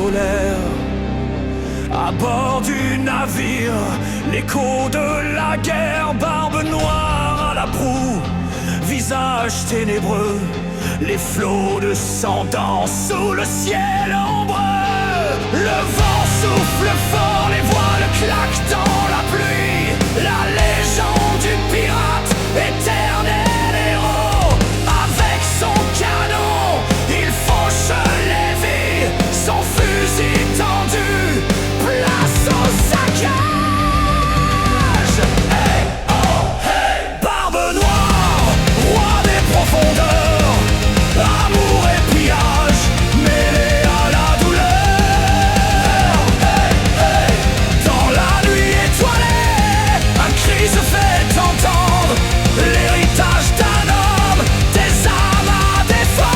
colère. À bord du navire, l'écho de la guerre, barbe noire à la proue, visage ténébreux, les flots de sang dansent sous le ciel ombreux. Le vent souffle fort, les voiles claquent dans la pluie, la légende du pirate, éternel héros. Avec son canon, il fauche les vies, son fusil tendu, place au saccage. Hey, oh, hey, barbe noire, roi des profondeurs, amour et pillage, mêlés à la douleur. Hey, hey, dans la nuit étoilée, un cri se fait entendre, l'héritage d'un homme, des âmes à défendre.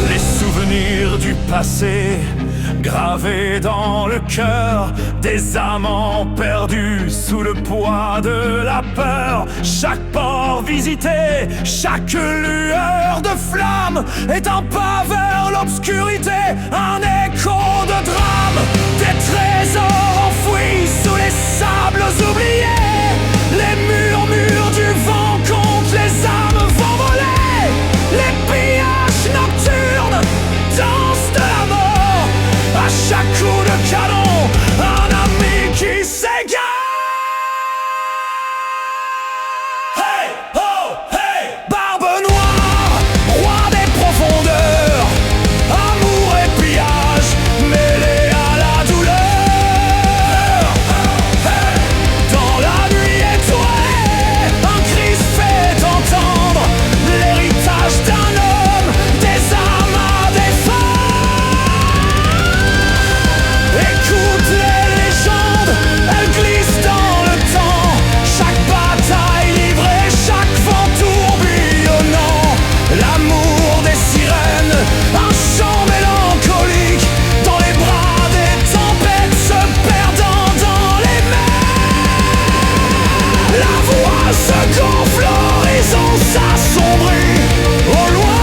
Les souvenirs du passé, gravés dans le cœur des amants perdus sous le poids de la peur. Chaque port visité, chaque lueur de flamme est un pas vers l'obscurité, un écho de drame, des trésors enfouis sous les sables oubliés. Les murmures du vent contre les âmes vont voler, les pillages nocturnes dansent de la mort. À chaque coup de canon, un ami qui s'égare. Hey, oh, hey, barbe noire, roi des profondeurs, amour et pillage, mêlés à la douleur. Hey, dans la nuit étoilée, un cri se fait entendre, l'héritage d'un homme, des âmes à défendre. Écoute les légendes, elles glissent dans le temps, chaque bataille livrée, chaque vent tourbillonnant, l'amour des sirènes, un chant mélancolique, dans les bras des tempêtes se perdant dans les mers. La voix se gonfle, l'horizon s'assombrit, au loin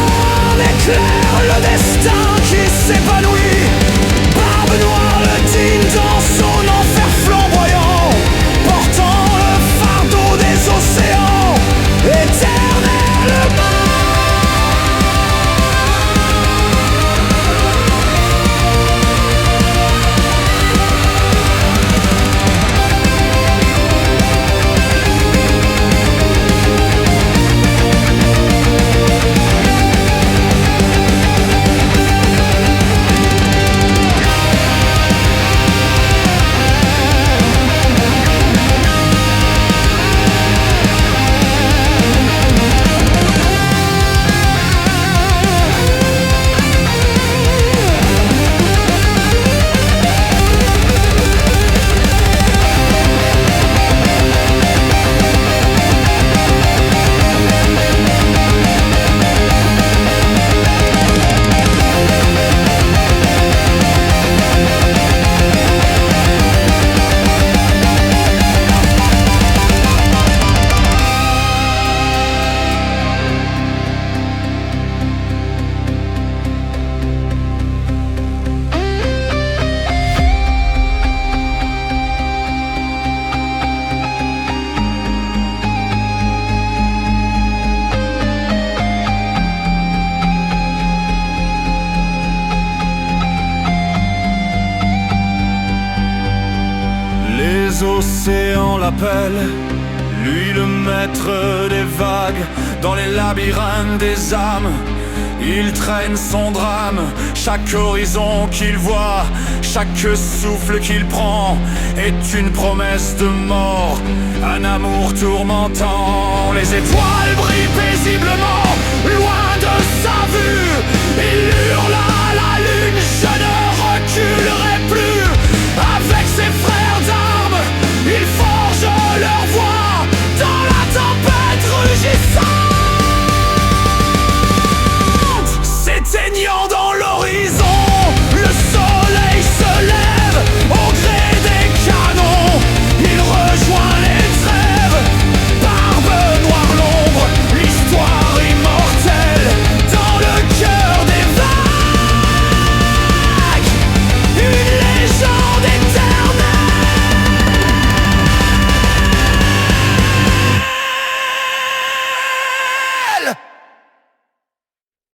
un éclair, le destin qui s'épanouit. Barbe noire le digne dans son enfer flamboyant, portant le fardeau des océans, éternellement. Les océans l'appellent, lui le maître des vagues, dans les labyrinthes des âmes. Il traîne son drame, chaque horizon qu'il voit, chaque souffle qu'il prend est une promesse de mort, un amour tourmentant. Les étoiles brillent paisiblement, loin